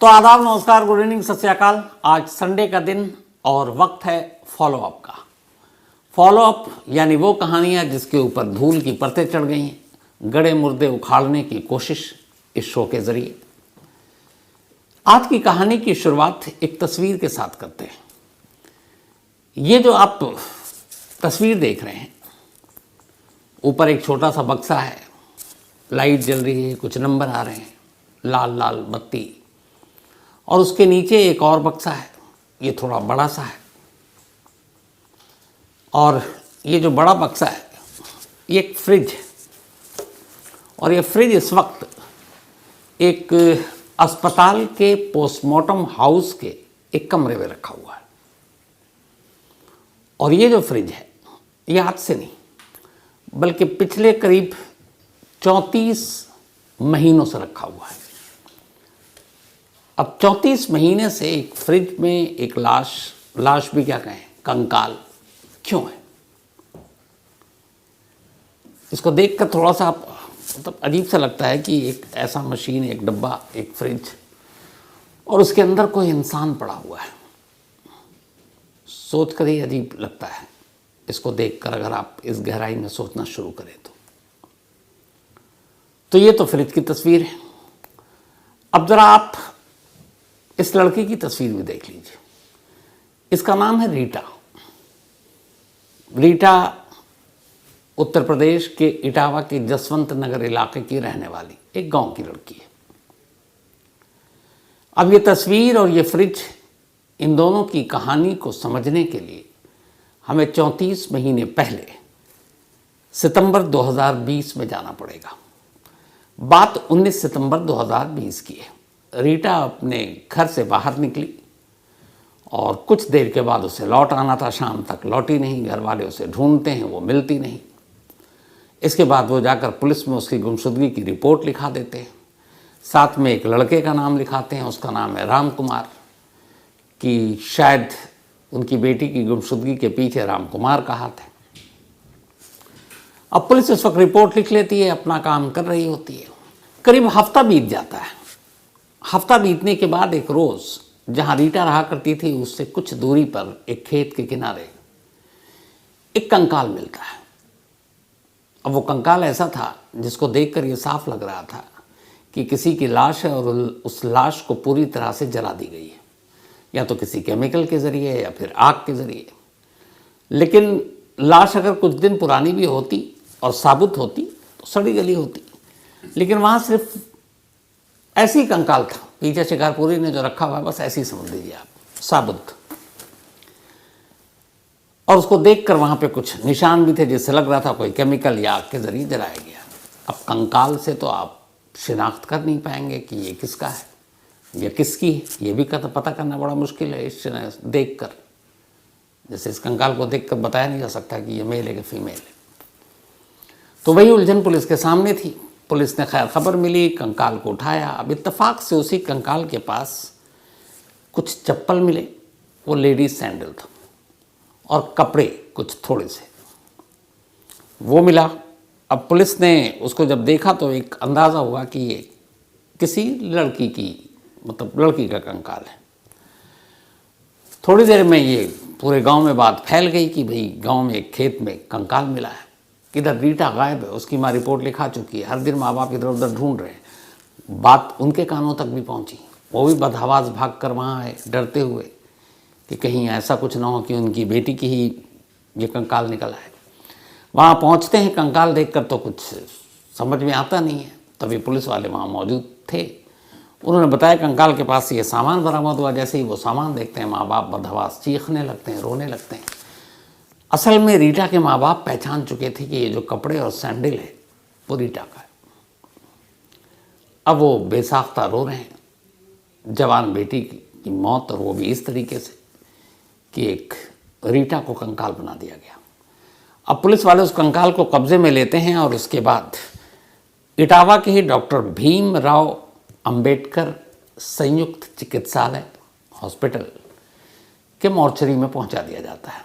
तो आदाब, नमस्कार, गुड इवनिंग, सत श्री अकाल। आज संडे का दिन और वक्त है फॉलो अप का। फॉलो अप यानी वो कहानियाँ जिसके ऊपर धूल की परतें चढ़ गई हैं, गड़े मुर्दे उखाड़ने की कोशिश इस शो के जरिए। आज की कहानी की शुरुआत एक तस्वीर के साथ करते हैं। ये जो आप तस्वीर देख रहे हैं, ऊपर एक छोटा सा बक्सा है, लाइट जल रही है, कुछ नंबर आ रहे हैं, लाल लाल बत्ती, और उसके नीचे एक और बक्सा है, ये थोड़ा बड़ा सा है। और ये जो बड़ा बक्सा है ये एक फ्रिज है, और ये फ्रिज इस वक्त एक अस्पताल के पोस्टमार्टम हाउस के एक कमरे में रखा हुआ है। और ये जो फ्रिज है ये आज से नहीं बल्कि पिछले करीब 34 महीनों से रखा हुआ है। अब 34 महीने से एक फ्रिज में एक लाश भी क्या कहें, कंकाल क्यों है? इसको देखकर थोड़ा सा मतलब अजीब सा लगता है कि एक ऐसा मशीन, एक डब्बा, एक फ्रिज, और उसके अंदर कोई इंसान पड़ा हुआ है। सोच कर ही अजीब लगता है इसको देखकर, अगर आप इस गहराई में सोचना शुरू करें तो ये तो फ्रिज की तस्वीर है। अब जरा आप इस लड़की की तस्वीर भी देख लीजिए। इसका नाम है रीटा। रीटा उत्तर प्रदेश के इटावा के जसवंत नगर इलाके की रहने वाली एक गांव की लड़की है। अब ये तस्वीर और ये फ्रिज, इन दोनों की कहानी को समझने के लिए हमें 34 महीने पहले सितंबर 2020 में जाना पड़ेगा। बात 19 सितंबर 2020 की है। रीटा अपने घर से बाहर निकली और कुछ देर के बाद उसे लौट आना था। शाम तक लौटी नहीं, घर वाले उसे ढूंढते हैं, वो मिलती नहीं। इसके बाद वो जाकर पुलिस में उसकी गुमशुदगी की रिपोर्ट लिखा देते हैं। साथ में एक लड़के का नाम लिखाते हैं, उसका नाम है राम कुमार, कि शायद उनकी बेटी की गुमशुदगी के पीछे राम कुमार का हाथ है। अब पुलिस इस वक्त रिपोर्ट लिख लेती है, अपना काम कर रही होती है। करीब हफ्ता बीत जाता है। हफ्ता बीतने के बाद एक रोज़ जहाँ रीटा रहा करती थी उससे कुछ दूरी पर एक खेत के किनारे एक कंकाल मिलता है। अब वो कंकाल ऐसा था जिसको देखकर ये साफ लग रहा था कि किसी की लाश है और उस लाश को पूरी तरह से जला दी गई है, या तो किसी केमिकल के ज़रिए या फिर आग के ज़रिए। लेकिन लाश अगर कुछ दिन पुरानी भी होती और साबुत होती तो सड़ी गली होती, लेकिन वहाँ सिर्फ ऐसे ही कंकाल था। पीछे शिकारपुरी ने जो रखा हुआ है बस ऐसे ही समझ लीजिए आप, साबुत। और उसको देखकर वहाँ पे कुछ निशान भी थे जिससे लग रहा था कोई केमिकल या आग के ज़रिए जलाया गया। अब कंकाल से तो आप शिनाख्त कर नहीं पाएंगे कि ये किसका है या किसकी है, ये भी पता करना बड़ा मुश्किल है इस देखकर। जैसे इस कंकाल को देखकर बताया नहीं जा सकता कि ये मेल है कि फीमेल है। तो वही उलझन पुलिस के सामने थी। पुलिस ने खैर खबर मिली, कंकाल को उठाया। अब इत्तेफाक से उसी कंकाल के पास कुछ चप्पल मिले, वो लेडीज सैंडल था, और कपड़े कुछ थोड़े से वो मिला। अब पुलिस ने उसको जब देखा तो एक अंदाज़ा हुआ कि ये किसी लड़की की, मतलब लड़की का कंकाल है। थोड़ी देर में ये पूरे गांव में बात फैल गई कि भाई गांव में एक खेत में कंकाल मिला है, किधर रीटा गायब है, उसकी माँ रिपोर्ट लिखा चुकी है, हर दिन माँ बाप इधर उधर ढूंढ रहे हैं। बात उनके कानों तक भी पहुंची, वो भी बदहवास भाग कर वहाँ आए, डरते हुए कि कहीं ऐसा कुछ ना हो कि उनकी बेटी की ही ये कंकाल निकल आए। वहाँ पहुँचते हैं, कंकाल देखकर तो कुछ समझ में आता नहीं है। तभी पुलिस वाले वहाँ मौजूद थे। उन्होंने बताया कंकाल के पास ये सामान बरामद हुआ। जैसे ही वो सामान देखते हैं माँ बाप बदहवास चीखने लगते हैं, रोने लगते हैं। असल में रीटा के माँ बाप पहचान चुके थे कि ये जो कपड़े और सैंडल है वो रीटा का है। अब वो बेसाख्ता रो रहे हैं, जवान बेटी की मौत, और वो भी इस तरीके से कि एक रीटा को कंकाल बना दिया गया। अब पुलिस वाले उस कंकाल को कब्जे में लेते हैं और उसके बाद इटावा के ही डॉक्टर भीमराव अंबेडकर संयुक्त चिकित्सालय हॉस्पिटल के मॉर्चरी में पहुंचा दिया जाता है।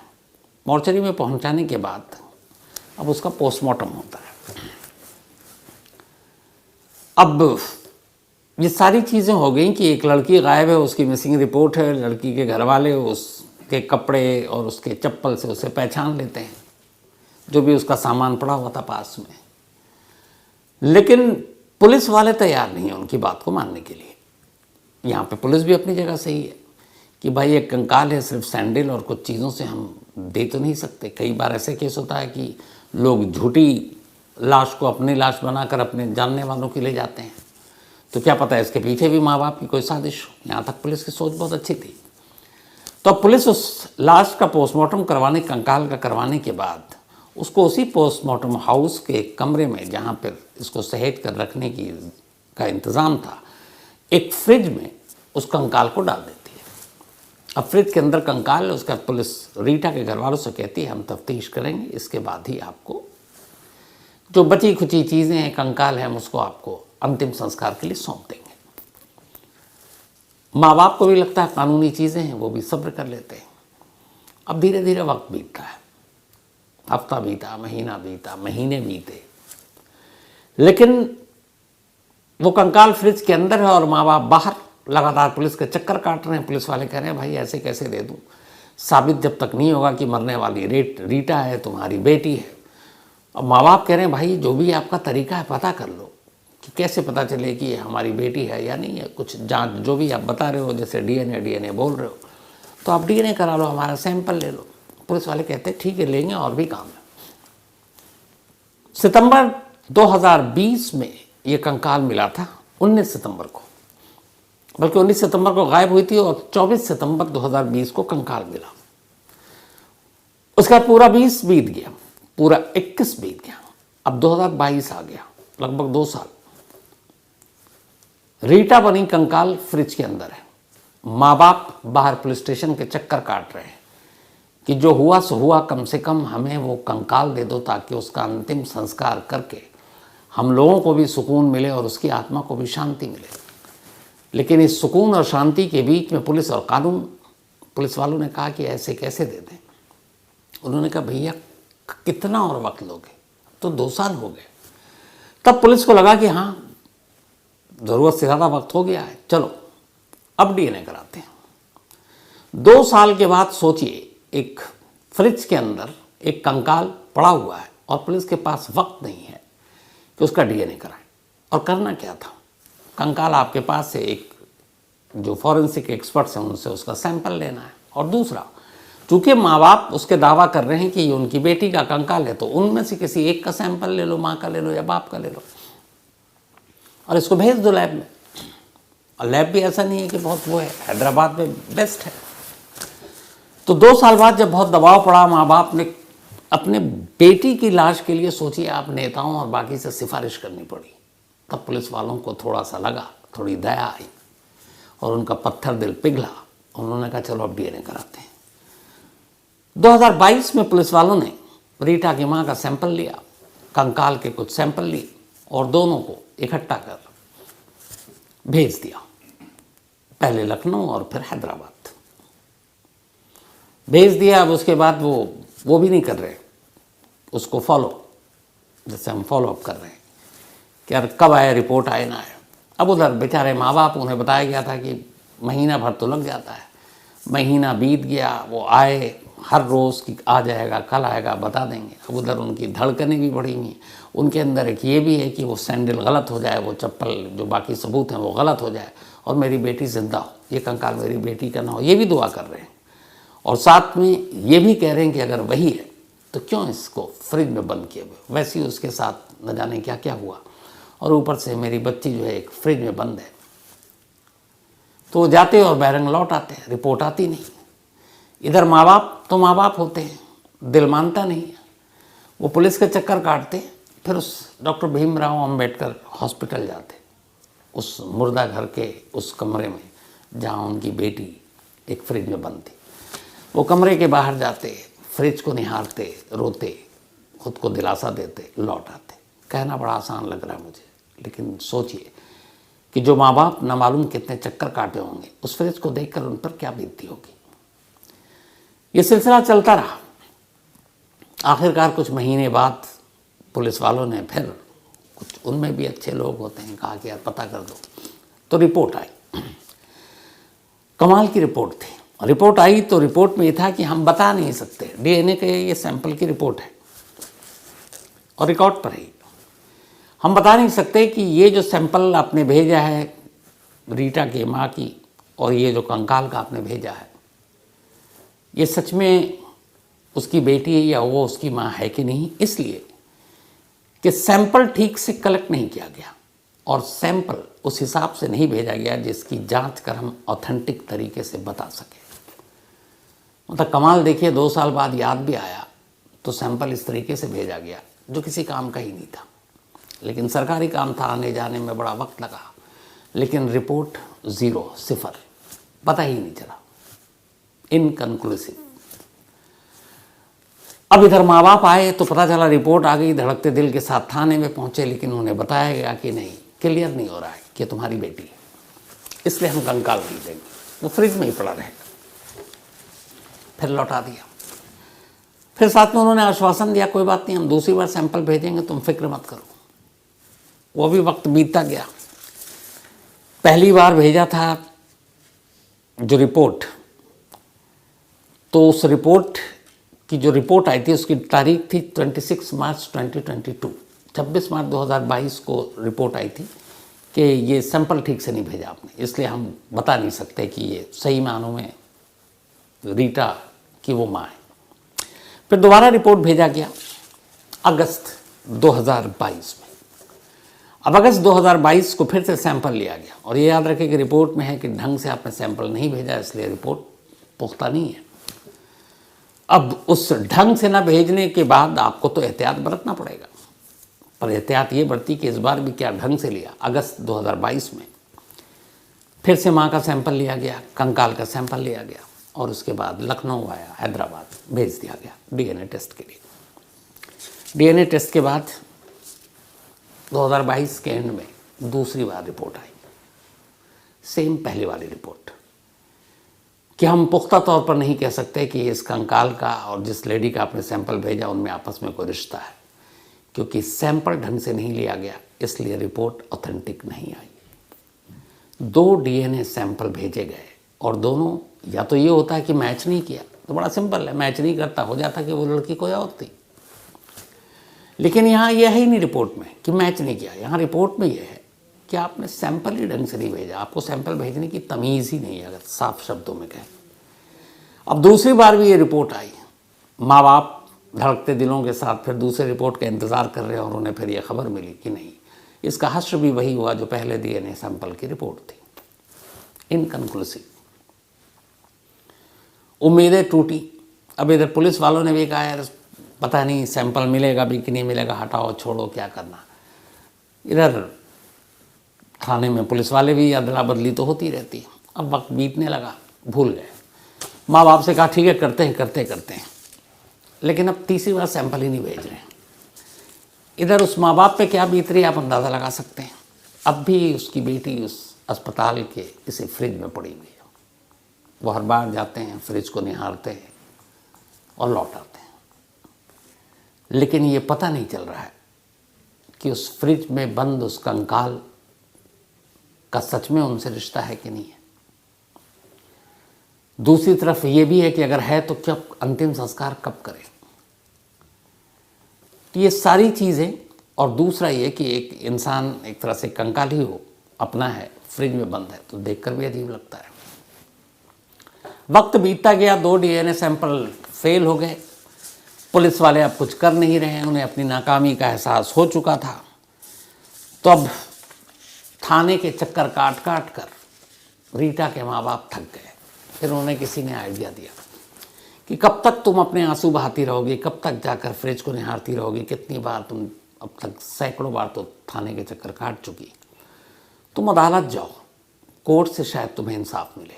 मॉर्चरी में पहुंचाने के बाद अब उसका पोस्टमार्टम होता है। अब ये सारी चीज़ें हो गई कि एक लड़की गायब है, उसकी मिसिंग रिपोर्ट है, लड़की के घर वाले उसके कपड़े और उसके चप्पल से उसे पहचान लेते हैं, जो भी उसका सामान पड़ा हुआ था पास में। लेकिन पुलिस वाले तैयार नहीं है उनकी बात को मानने के लिए। यहाँ पे पुलिस भी अपनी जगह सही है कि भाई एक कंकाल है, सिर्फ सैंडल और कुछ चीज़ों से हम दे तो नहीं सकते। कई बार ऐसे केस होता है कि लोग झूठी लाश को अपनी लाश बनाकर अपने जानने वालों के ले जाते हैं, तो क्या पता है इसके पीछे भी माँ बाप की कोई साजिश हो। यहाँ तक पुलिस की सोच बहुत अच्छी थी। तो पुलिस उस लाश का पोस्टमार्टम करवाने, कंकाल का करवाने के बाद उसको उसी पोस्टमार्टम हाउस के कमरे में, जहाँ पर इसको सहेज कर रखने का इंतज़ाम था, एक फ्रिज में उस कंकाल को डाल देती है। अब फ्रिज के अंदर कंकाल है, उसका पुलिस रीटा के घर वालों से कहती है हम तफ्तीश करेंगे, इसके बाद ही आपको जो बची खुची चीज़ें हैं, कंकाल है, हम उसको आपको अंतिम संस्कार के लिए सौंप देंगे। माँ बाप को भी लगता है कानूनी चीज़ें हैं, वो भी सब्र कर लेते हैं। अब धीरे धीरे वक्त बीतता है, हफ्ता बीता, महीना बीता, महीने बीते, लेकिन वो कंकाल फ्रिज के अंदर है और माँ बाप बाहर लगातार पुलिस के चक्कर काट रहे हैं। पुलिस वाले कह रहे हैं भाई ऐसे कैसे दे दूँ, साबित जब तक नहीं होगा कि मरने वाली रीटा है, तुम्हारी बेटी है। अब माँ बाप कह रहे हैं भाई जो भी आपका तरीका है पता कर लो कि कैसे पता चले कि ये हमारी बेटी है या नहीं है। कुछ जांच जो भी आप बता रहे हो, जैसे डीएनए बोल रहे हो, तो आप डीएनए करा लो, हमारा सैंपल ले लो। पुलिस वाले कहते हैं ठीक है लेंगे, और भी काम है। सितंबर 2020 में ये कंकाल मिला था, 19 सितंबर को, बल्कि 19 सितंबर को गायब हुई थी और 24 सितंबर 2020 को कंकाल मिला। उसका पूरा 20 बीत गया, पूरा 21 बीत गया, अब 2022 आ गया, लगभग 2 साल। रीटा बनी कंकाल फ्रिज के अंदर है। माँ बाप बाहर पुलिस स्टेशन के चक्कर काट रहे हैं कि जो हुआ सो हुआ, कम से कम हमें वो कंकाल दे दो ताकि उसका अंतिम संस्कार करके हम लोगों को भी सुकून मिले और उसकी आत्मा को भी शांति मिले। लेकिन इस सुकून और शांति के बीच में पुलिस और कानून, पुलिस वालों ने कहा कि ऐसे कैसे दे दें। उन्होंने कहा भैया कितना और वक्त लोगे, तो 2 साल हो गए। तब पुलिस को लगा कि हाँ ज़रूरत से ज़्यादा वक्त हो गया है, चलो अब डीएनए कराते हैं। 2 साल के बाद सोचिए, एक फ्रिज के अंदर एक कंकाल पड़ा हुआ है और पुलिस के पास वक्त नहीं है कि उसका डीएनए कराएं। और करना क्या था, कंकाल आपके पास से एक जो फॉरेंसिक एक्सपर्ट्स हैं उनसे उसका सैंपल लेना है। और दूसरा, चूँकि माँ बाप उसके दावा कर रहे हैं कि ये उनकी बेटी का कंकाल है, तो उनमें से किसी एक का सैंपल ले लो, माँ का ले लो या बाप का ले लो, और इसको भेज दो लैब में। और लैब भी ऐसा नहीं है कि बहुत वो है, हैदराबाद में बेस्ट है। तो 2 साल बाद जब बहुत दबाव पड़ा, माँ बाप ने अपने बेटी की लाश के लिए, सोचिए आप, नेताओं और बाकी से सिफारिश करनी पड़ी। तब पुलिस वालों को थोड़ा सा लगा, थोड़ी दया आई और उनका पत्थर दिल पिघला। उन्होंने कहा चलो अब डीएनए कराते हैं। 2022 में पुलिस वालों ने रीटा की माँ का सैंपल लिया, कंकाल के कुछ सैंपल लिए और दोनों को इकट्ठा कर भेज दिया, पहले लखनऊ और फिर हैदराबाद भेज दिया। अब उसके बाद वो भी नहीं कर रहे उसको फॉलो, जैसे हम फॉलो अप कर रहे हैं कि यार कब आए, रिपोर्ट आए ना आए। अब उधर बेचारे माँ बाप, उन्हें बताया गया था कि महीना भर तो लग जाता है। महीना बीत गया, वो आए हर रोज़ कि आ जाएगा, कल आएगा, बता देंगे। अब उधर उनकी धड़कनें भी बढ़ी हुई, उनके अंदर एक ये भी है कि वो सैंडल गलत हो जाए, वो चप्पल, जो बाकी सबूत हैं वो गलत हो जाए और मेरी बेटी जिंदा हो, ये कंकाल मेरी बेटी का ना हो, ये भी दुआ कर रहे हैं। और साथ में ये भी कह रहे हैं कि अगर वही है तो क्यों इसको फ्रिज में बंद किए हुए। वैसे ही उसके साथ न जाने क्या क्या हुआ, और ऊपर से मेरी बच्ची जो है एक फ्रिज में बंद है। तो वो जाते और बैरंग लौट आते हैं, रिपोर्ट आती नहीं। इधर माँ बाप तो माँ बाप होते हैं, दिल मानता नहीं है, वो पुलिस के चक्कर काटते, फिर उस डॉक्टर भीमराव अंबेडकर हॉस्पिटल जाते, उस मुर्दा घर के उस कमरे में जहाँ उनकी बेटी एक फ्रिज में बंद थी। वो कमरे के बाहर जाते, फ्रिज को निहारते, रोते, खुद को दिलासा देते, लौट आते। कहना बड़ा आसान लग रहा है मुझे, लेकिन सोचिए कि जो माँ बाप न मालूम कितने चक्कर काटे होंगे, उस फ्रिज को देखकर उन पर क्या बीतती होगी। ये सिलसिला चलता रहा। आखिरकार कुछ महीने बाद पुलिस वालों ने फिर, कुछ उनमें भी अच्छे लोग होते हैं, कहा कि यार पता कर दो। तो रिपोर्ट आई, कमाल की रिपोर्ट थी। रिपोर्ट आई तो रिपोर्ट में ये था कि हम बता नहीं सकते, डीएनए के ये सैंपल की रिपोर्ट है और रिकॉर्ड पर है, हम बता नहीं सकते कि ये जो सैंपल आपने भेजा है रीटा की माँ की और ये जो कंकाल का आपने भेजा है, ये सच में उसकी बेटी है या वो उसकी माँ है कि नहीं, इसलिए कि सैंपल ठीक से कलेक्ट नहीं किया गया और सैंपल उस हिसाब से नहीं भेजा गया जिसकी जांच कर हम ऑथेंटिक तरीके से बता सके। मतलब कमाल देखिए, 2 साल बाद याद भी आया तो सैंपल इस तरीके से भेजा गया जो किसी काम का ही नहीं था, लेकिन सरकारी काम था, आने जाने में बड़ा वक्त लगा, लेकिन रिपोर्ट 0, 0, पता ही नहीं चला, इनकन्क्लूसिव। अब इधर माँ बाप आए तो पता चला रिपोर्ट आ गई, धड़कते दिल के साथ थाने में पहुंचे, लेकिन उन्हें बताया गया कि नहीं, क्लियर नहीं हो रहा है कि तुम्हारी बेटी है, इसलिए हम कंकाल नहीं देंगे, वो फ्रिज में ही पड़ा रहेगा। फिर लौटा दिया। फिर साथ में उन्होंने आश्वासन दिया कोई बात नहीं, हम दूसरी बार सैंपल भेजेंगे, तुम फिक्र मत करो। वो भी वक्त बीतता गया। पहली बार भेजा था जो रिपोर्ट, तो उस रिपोर्ट की जो रिपोर्ट आई थी उसकी तारीख थी 26 मार्च 2022, 26 मार्च 2022 को रिपोर्ट आई थी कि ये सैंपल ठीक से नहीं भेजा आपने, इसलिए हम बता नहीं सकते कि ये सही मानों में रीटा की वो माँ है। फिर दोबारा रिपोर्ट भेजा गया अगस्त 2022 में। अब अगस्त 2022 को फिर से सैंपल लिया गया और ये याद रखें कि रिपोर्ट में है कि ढंग से आपने सैंपल नहीं भेजा, इसलिए रिपोर्ट पुख्ता नहीं है। अब उस ढंग से ना भेजने के बाद आपको तो एहतियात बरतना पड़ेगा, पर एहतियात ये बरती कि इस बार भी क्या ढंग से लिया। अगस्त 2022 में फिर से माँ का सैंपल लिया गया, कंकाल का सैंपल लिया गया और उसके बाद लखनऊ आया, हैदराबाद भेज दिया गया डीएनए टेस्ट के लिए। डीएनए टेस्ट के बाद 2022 के एंड में दूसरी बार रिपोर्ट आई, सेम पहले वाली रिपोर्ट, कि हम पुख्ता तौर पर नहीं कह सकते कि इस कंकाल का और जिस लेडी का आपने सैंपल भेजा उनमें आपस में कोई रिश्ता है, क्योंकि सैंपल ढंग से नहीं लिया गया, इसलिए रिपोर्ट ऑथेंटिक नहीं आई। 2 डीएनए सैंपल भेजे गए और दोनों, या तो ये होता है कि मैच नहीं किया, तो बड़ा सिंपल है, मैच नहीं करता, हो जाता कि वो लड़की कोई और थी, लेकिन यहाँ यह है ही नहीं रिपोर्ट में कि मैच नहीं किया। यहाँ रिपोर्ट में यह है कि आपने सैंपल ही ढंग से नहीं भेजा, आपको सैंपल भेजने की तमीज़ ही नहीं है, अगर साफ शब्दों में कहें। अब दूसरी बार भी ये रिपोर्ट आई, माँ बाप धड़कते दिलों के साथ फिर दूसरे रिपोर्ट का इंतज़ार कर रहे हैं और उन्हें फिर ये खबर मिली कि नहीं, इसका हश्र भी वही हुआ जो पहले डीएनए सैंपल की रिपोर्ट थी, इनकन्क्लूसिव। उम्मीदें टूटी। अब इधर पुलिस वालों ने भी कहा यार पता नहीं सैंपल मिलेगा भी कि नहीं मिलेगा, हटाओ छोड़ो क्या करना। इधर थाने में पुलिस वाले भी अदला बदली तो होती रहती है। अब वक्त बीतने लगा, भूल गए। माँ बाप से कहा ठीक है करते हैं, लेकिन अब तीसरी बार सैंपल ही नहीं भेज रहे हैं। इधर उस माँ बाप पे क्या बीत रही है आप अंदाज़ा लगा सकते हैं। अब भी उसकी बेटी उस अस्पताल के किसी फ्रिज में पड़ी हुई है। वो हर बार जाते हैं, फ्रिज को निहारते हैं और लौट आते हैं, लेकिन ये पता नहीं चल रहा है कि उस फ्रिज में बंद उस कंकाल का सच में उनसे रिश्ता है कि नहीं है। दूसरी तरफ ये भी है कि अगर है तो क्या अंतिम संस्कार कब करें। तो ये सारी चीज़ें, और दूसरा ये कि एक इंसान एक तरह से कंकाल ही हो, अपना है, फ्रिज में बंद है, तो देखकर भी अजीब लगता है। वक्त बीतता गया, 2 डीएनए सैंपल फेल हो गए। पुलिस वाले अब कुछ कर नहीं रहे हैं, उन्हें अपनी नाकामी का एहसास हो चुका था। तो अब थाने के चक्कर काट काट कर रीटा के माँ बाप थक गए। फिर उन्हें किसी ने आइडिया दिया कि कब तक तुम अपने आंसू बहाती रहोगी, कब तक जाकर फ्रिज को निहारती रहोगी, कितनी बार तुम, अब तक सैकड़ों बार तो थाने के चक्कर काट चुकी, तुम अदालत जाओ, कोर्ट से शायद तुम्हें इंसाफ मिले।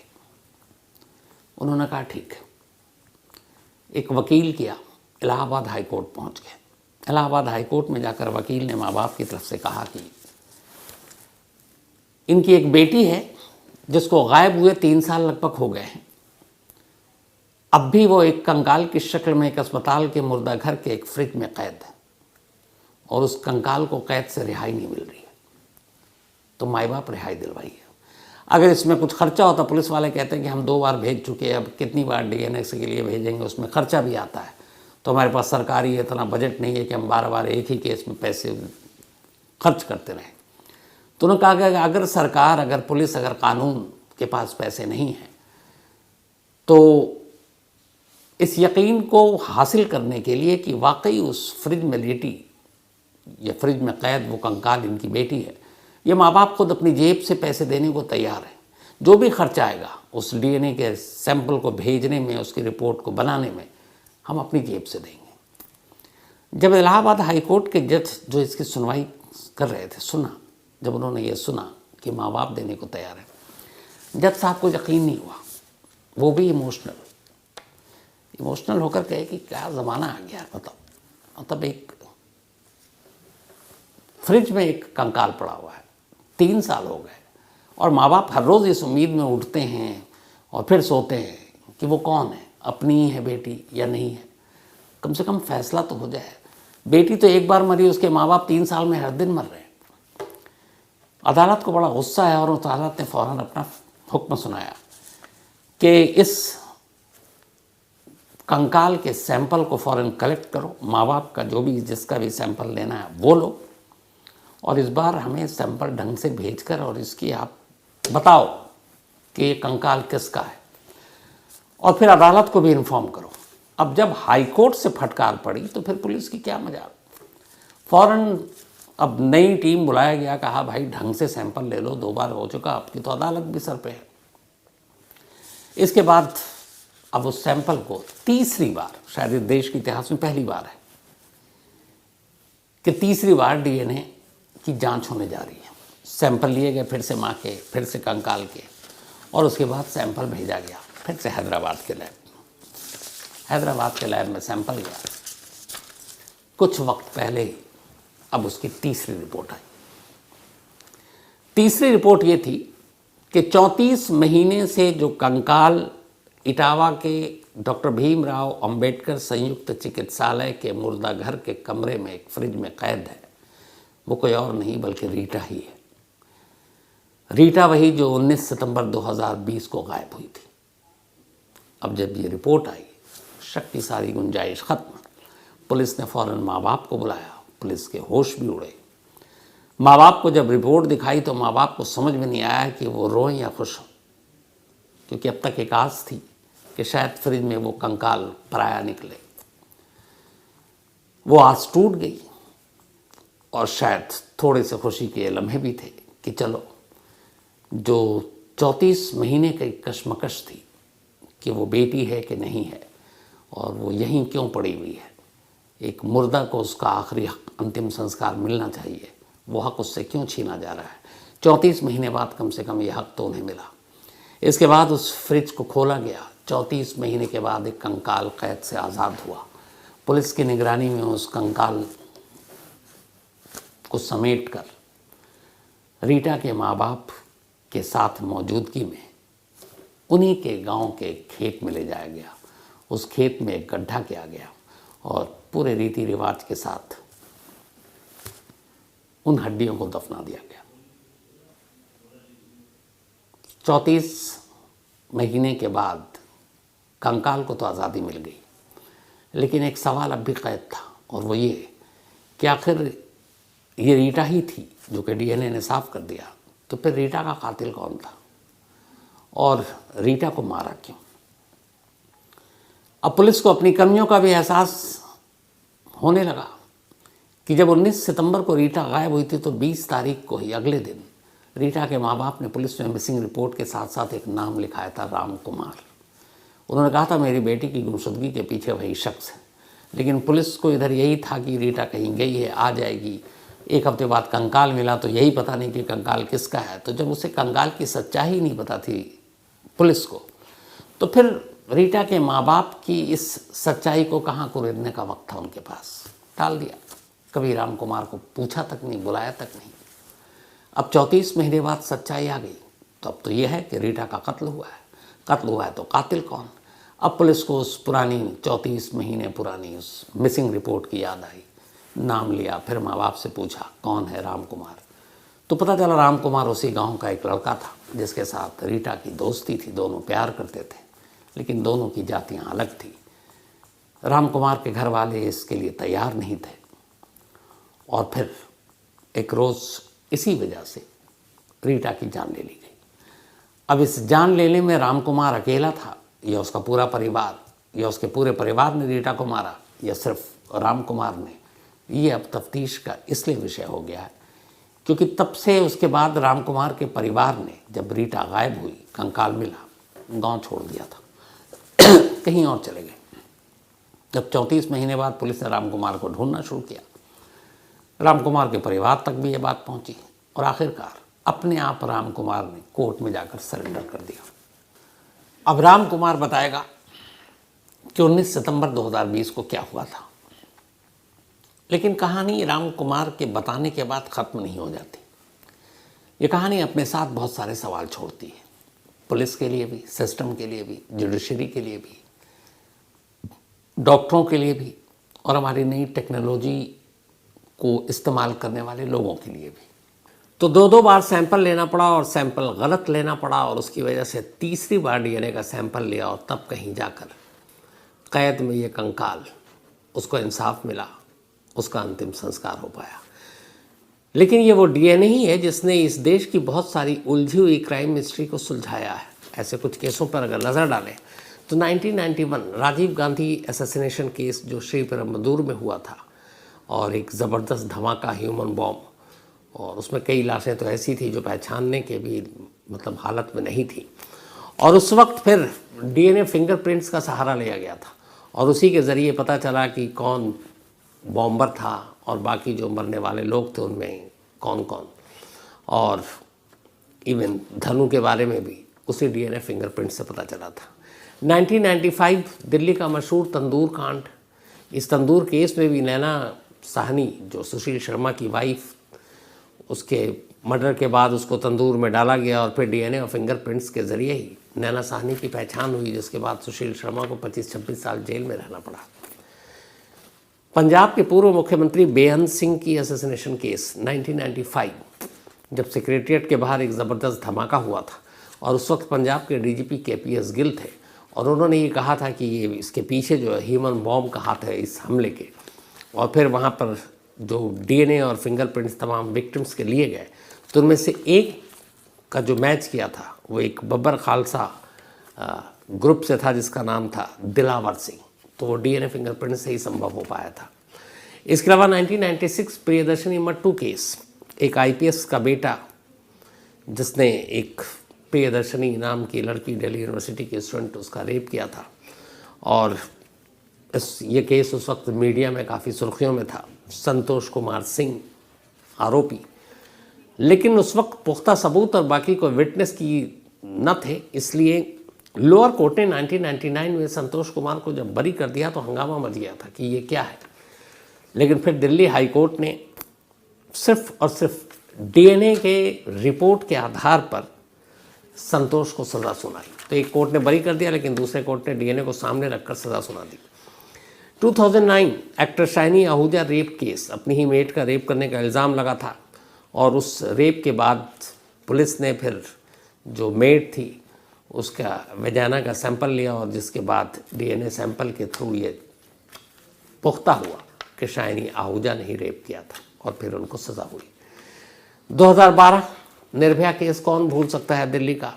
उन्होंने कहा ठीक है। एक वकील किया, इलाहाबाद हाई कोर्ट पहुँच गए। इलाहाबाद हाई कोर्ट में जाकर वकील ने माँ बाप की तरफ से कहा कि इनकी एक बेटी है जिसको गायब हुए 3 साल लगभग हो गए हैं। अब भी वो एक कंकाल की शक्ल में एक अस्पताल के मुर्दा घर के एक फ्रिज में कैद है और उस कंकाल को कैद से रिहाई नहीं मिल रही है। तो माँ बाप रिहाई दिलवाइए। अगर इसमें कुछ खर्चा होता, पुलिस वाले कहते हैं कि हम 2 बार भेज चुके हैं, अब कितनी बार डीएनए के लिए भेजेंगे, उसमें खर्चा भी आता है, तो हमारे पास सरकारी इतना बजट नहीं है कि हम बार एक ही केस में पैसे खर्च करते रहें। तो उन्होंने कहा कि अगर सरकार, अगर पुलिस, अगर कानून के पास पैसे नहीं हैं, तो इस यकीन को हासिल करने के लिए कि वाकई उस फ्रिज में लेटी या फ्रिज में कैद वो कंकाल इनकी बेटी है, ये माँ बाप खुद अपनी जेब से पैसे देने को तैयार हैं। जो भी खर्चा आएगा उस डीएनए के सैंपल को भेजने में, उसकी रिपोर्ट को बनाने में, हम अपनी जेब से देंगे। जब इलाहाबाद हाई कोर्ट के जज जो इसकी सुनवाई कर रहे थे, जब उन्होंने ये सुना कि माँ बाप देने को तैयार है, जज साहब को यकीन नहीं हुआ। वो भी इमोशनल होकर कहे कि क्या ज़माना आ गया, मतलब एक फ्रिज में एक कंकाल पड़ा हुआ है, 3 साल हो गए, और माँ बाप हर रोज़ इस उम्मीद में उठते हैं और फिर सोते हैं कि वो कौन है, अपनी है बेटी या नहीं है, कम से कम फैसला तो हो जाए। बेटी तो एक बार मरी, उसके माँ बाप 3 साल में हर दिन मर रहे हैं। अदालत को बड़ा गुस्सा है और अदालत ने फ़ौरन अपना हुक्म सुनाया कि इस कंकाल के सैंपल को फ़ौरन कलेक्ट करो, माँ बाप का जो भी, जिसका भी सैंपल लेना है वो लो, और इस बार हमें सैंपल ढंग से भेजकर और इसकी आप बताओ कि ये कंकाल किसका है, और फिर अदालत को भी इन्फॉर्म करो। अब जब हाई कोर्ट से फटकार पड़ी तो फिर पुलिस की क्या मजाक। फ़ौरन अब नई टीम बुलाया गया, कहा भाई ढंग से सैंपल ले लो, 2 बार हो चुका, आपकी तो अदालत भी सर पे है। इसके बाद अब उस सैंपल को तीसरी बार, शायद इस देश के इतिहास में पहली बार है कि तीसरी बार डीएनए की जांच होने जा रही है। सैंपल लिए गए फिर से माँ के, फिर से कंकाल के, और उसके बाद सैंपल भेजा गया फिर से हैदराबाद के लैब में सैंपल गया। कुछ वक्त पहले ही अब उसकी तीसरी रिपोर्ट आई। तीसरी रिपोर्ट ये थी कि 34 महीने से जो कंकाल इटावा के डॉक्टर भीमराव अंबेडकर संयुक्त चिकित्सालय के मुर्दा घर के कमरे में एक फ्रिज में कैद है, वो कोई और नहीं बल्कि रीटा ही है। रीटा वही जो 19 सितंबर 2020 को गायब हुई थी। अब जब ये रिपोर्ट आई, शक की सारी गुंजाइश खत्म। पुलिस ने फ़ौरन माँ बाप को बुलाया, पुलिस के होश भी उड़े। माँ बाप को जब रिपोर्ट दिखाई तो माँ बाप को समझ में नहीं आया कि वो रोएं या खुश हों, क्योंकि अब तक एक आस थी कि शायद फ्रिज में वो कंकाल पराया निकले। वो आस टूट गई, और शायद थोड़े से खुशी के लम्हे भी थे कि चलो, जो 34 महीने की कश्मकश थी कि वो बेटी है कि नहीं है, और वो यहीं क्यों पड़ी हुई है, एक मुर्दा को उसका आखिरी अंतिम संस्कार मिलना चाहिए, वो हक उससे क्यों छीना जा रहा है। 34 महीने बाद कम से कम ये हक तो उन्हें मिला। इसके बाद उस फ्रिज को खोला गया। 34 महीने के बाद एक कंकाल कैद से आज़ाद हुआ। पुलिस की निगरानी में उस कंकाल को समेटकर रीटा के माँ बाप के साथ मौजूदगी में उन्हीं के गांव के खेत में ले जाया गया। उस खेत में एक गड्ढा किया गया और पूरे रीति रिवाज के साथ उन हड्डियों को दफना दिया गया। 34 महीने के बाद कंकाल को तो आज़ादी मिल गई, लेकिन एक सवाल अब भी कैद था, और वो ये कि आखिर ये रीटा ही थी जो कि डीएनए ने साफ कर दिया, तो फिर रीटा का कातिल कौन था और रीटा को मारा क्यों। अब पुलिस को अपनी कमियों का भी एहसास होने लगा कि जब 19 सितंबर को रीटा गायब हुई थी तो 20 तारीख को ही, अगले दिन, रीटा के माँ बाप ने पुलिस में मिसिंग रिपोर्ट के साथ साथ एक नाम लिखाया था, राम कुमार। उन्होंने कहा था मेरी बेटी की गुमशुदगी के पीछे वही शख्स है, लेकिन पुलिस को इधर यही था कि रीटा कहीं गई है, आ जाएगी। एक हफ्ते बाद कंकाल मिला तो यही पता नहीं कि कंकाल किसका है। तो जब उसे कंकाल की सच्चाई नहीं पता थी पुलिस को, तो फिर रीटा के माँ बाप की इस सच्चाई को कहाँ कुरेदने का वक्त था उनके पास, टाल दिया। कभी राम कुमार को पूछा तक नहीं, बुलाया तक नहीं। अब 34 महीने बाद सच्चाई आ गई, तो अब तो यह है कि रीटा का कत्ल हुआ है। कत्ल हुआ है तो कातिल कौन। अब पुलिस को उस पुरानी 34 महीने पुरानी उस मिसिंग रिपोर्ट की याद आई, नाम लिया, फिर माँ बाप से पूछा कौन है राम कुमार। तो पता चला राम कुमार उसी गांव का एक लड़का था जिसके साथ रीटा की दोस्ती थी, दोनों प्यार करते थे, लेकिन दोनों की जातियां अलग थी। राम कुमार के घर वाले इसके लिए तैयार नहीं थे और फिर एक रोज़ इसी वजह से रीटा की जान ले ली गई। अब इस जान लेने में राम कुमार अकेला था या उसका पूरा परिवार, या उसके पूरे परिवार ने रीटा को मारा, या सिर्फ राम कुमार ने, ये अब तफ्तीश का इसलिए विषय हो गया है क्योंकि तब से उसके बाद राम कुमार के परिवार ने, जब रीटा गायब हुई, कंकाल मिला, गांव छोड़ दिया था कहीं और चले गए। जब 34 महीने बाद पुलिस ने राम कुमार को ढूंढना शुरू किया, राम कुमार के परिवार तक भी ये बात पहुंची और आखिरकार अपने आप राम कुमार ने कोर्ट में जाकर सरेंडर कर दिया। अब राम कुमार बताएगा कि 19 सितंबर 2020 को क्या हुआ था, लेकिन कहानी राम कुमार के बताने के बाद ख़त्म नहीं हो जाती। ये कहानी अपने साथ बहुत सारे सवाल छोड़ती है, पुलिस के लिए भी, सिस्टम के लिए भी, जुडिशरी के लिए भी, डॉक्टरों के लिए भी, और हमारी नई टेक्नोलॉजी को इस्तेमाल करने वाले लोगों के लिए भी। तो दो बार सैंपल लेना पड़ा और सैंपल गलत लेना पड़ा, और उसकी वजह से तीसरी बार डीएनए का सैंपल लिया और तब कहीं जाकर कैद में ये कंकाल, उसको इंसाफ मिला, उसका अंतिम संस्कार हो पाया। लेकिन ये वो डीएनए ही है जिसने इस देश की बहुत सारी उलझी हुई क्राइम मिस्ट्री को सुलझाया है। ऐसे कुछ केसों पर अगर नज़र डालें तो 1991 राजीव गांधी असैसिनेशन केस जो श्रीपेरुम्बदूर में हुआ था, और एक ज़बरदस्त धमाका ह्यूमन बॉम्ब, और उसमें कई लाशें तो ऐसी थी जो पहचानने के भी मतलब हालत में नहीं थी, और उस वक्त फिर डीएनए फिंगरप्रिंट्स का सहारा लिया गया था और उसी के ज़रिए पता चला कि कौन बॉम्बर था और बाकी जो मरने वाले लोग थे उनमें कौन कौन, और इवन धनु के बारे में भी उसी डीएनए फिंगरप्रिंट से पता चला था। 1995 दिल्ली का मशहूर तंदूर कांड, इस तंदूर केस में भी नैना साहनी जो सुशील शर्मा की वाइफ, उसके मर्डर के बाद उसको तंदूर में डाला गया और फिर डीएनए और फिंगरप्रिंट्स के ज़रिए ही नैना साहनी की पहचान हुई, जिसके बाद सुशील शर्मा को 25-26 साल जेल में रहना पड़ा। पंजाब के पूर्व मुख्यमंत्री बेअंत सिंह की असैसिनेशन केस 1995, जब सेक्रेटरिएट के बाहर एक ज़बरदस्त धमाका हुआ था और उस वक्त पंजाब के डीजीपी केपीएस गिल थे, और उन्होंने ये कहा था कि ये इसके पीछे जो ह्यूमन बॉम्ब का हाथ है इस हमले के, और फिर वहाँ पर जो डीएनए और फिंगरप्रिंट्स तमाम विक्टिम्स के लिए गए, तो उनमें से एक का जो मैच किया था वो एक बब्बर खालसा ग्रुप से था जिसका नाम था दिलावर सिंह, तो वो डीएनए फिंगरप्रिंट से ही संभव हो पाया था। इसके अलावा 1996 प्रियदर्शनी मट्टू केस, एक आईपीएस का बेटा जिसने एक प्रियदर्शनी नाम की लड़की दिल्ली यूनिवर्सिटी की स्टूडेंट, उसका रेप किया था, और ये केस उस वक्त मीडिया में काफ़ी सुर्खियों में था। संतोष कुमार सिंह आरोपी, लेकिन उस वक्त पुख्ता सबूत और बाकी कोई विटनेस की न थे, इसलिए लोअर कोर्ट ने 1999 में संतोष कुमार को जब बरी कर दिया तो हंगामा मच गया था कि ये क्या है। लेकिन फिर दिल्ली हाई कोर्ट ने सिर्फ और सिर्फ डीएनए के रिपोर्ट के आधार पर संतोष को सज़ा सुनाई। तो एक कोर्ट ने बरी कर दिया, लेकिन दूसरे कोर्ट ने डीएनए को सामने रखकर सज़ा सुना दी। 2009 actor shiny Ahuja rape case, अपनी ही मेट का रेप करने का इल्ज़ाम लगा था, और उस रेप के बाद पुलिस ने फिर जो मेट थी उसका वेजाना का सैंपल लिया, और जिसके बाद डीएनए सैंपल के थ्रू ये पुख्ता हुआ कि शाइनी आहूजा ने ही रेप किया था, और फिर उनको सज़ा हुई। 2012 निर्भया केस कौन भूल सकता है दिल्ली का।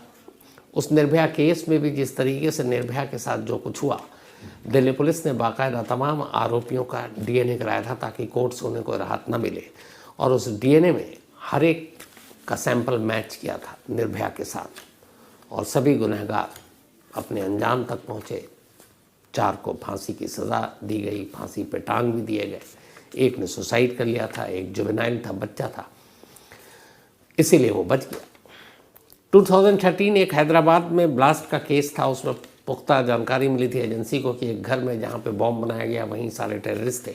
उस निर्भया केस में भी जिस तरीके से निर्भया के साथ जो कुछ हुआ, दिल्ली पुलिस ने बाकायदा तमाम आरोपियों का डीएनए कराया था ताकि कोर्ट से उन्हें कोई राहत न मिले, और उस डीएनए में हर एक का सैंपल मैच किया था निर्भया के साथ, और सभी गुनहगार अपने अंजाम तक पहुँचे। 4 को फांसी की सज़ा दी गई, फांसी पे टांग भी दिए गए, एक ने सुसाइड कर लिया था, एक जुवेनाइल था, बच्चा था, इसीलिए वो बच गया। 2013 एक हैदराबाद में ब्लास्ट का केस था, उसमें पुख्ता जानकारी मिली थी एजेंसी को कि एक घर में जहाँ पे बॉम्ब बनाया गया वहीं सारे टेररिस्ट थे,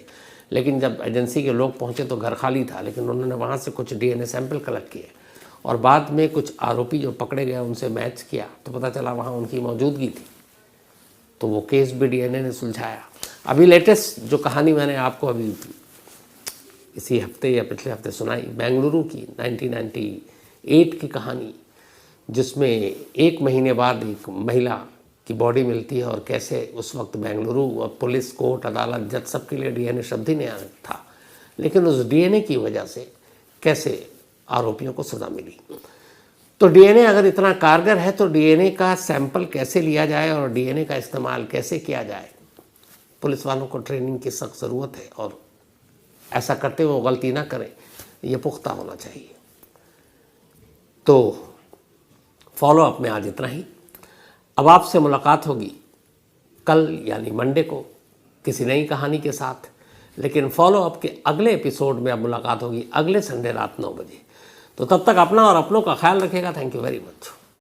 लेकिन जब एजेंसी के लोग पहुँचे तो घर खाली था, लेकिन उन्होंने वहाँ से कुछ डीएनए सैंपल कलेक्ट किए, और बाद में कुछ आरोपी जो पकड़े गए उनसे मैच किया तो पता चला वहाँ उनकी मौजूदगी थी, तो वो केस भी डीएनए ने सुलझाया। अभी लेटेस्ट जो कहानी मैंने आपको अभी इसी हफ्ते या पिछले हफ्ते सुनाई, बेंगलुरु की 1998 की कहानी, जिसमें 1 महीने बाद एक महिला की बॉडी मिलती है और कैसे उस वक्त बेंगलुरु और पुलिस, कोर्ट, अदालत, जज सबके लिए डीएनए शब्द ही नहीं था, लेकिन उस डीएनए की वजह से कैसे आरोपियों को सज़ा मिली। तो डीएनए अगर इतना कारगर है तो डीएनए का सैंपल कैसे लिया जाए और डीएनए का इस्तेमाल कैसे किया जाए, पुलिस वालों को ट्रेनिंग की सख्त ज़रूरत है और ऐसा करते हुए वो गलती ना करें, ये पुख्ता होना चाहिए। तो फॉलो अप में आज इतना ही। अब आपसे मुलाकात होगी कल यानी मंडे को किसी नई कहानी के साथ, लेकिन फॉलो अप के अगले एपिसोड में अब मुलाकात होगी अगले संडे रात 9 बजे। तो तब तक अपना और अपनों का ख्याल रखिएगा। Thank you very much.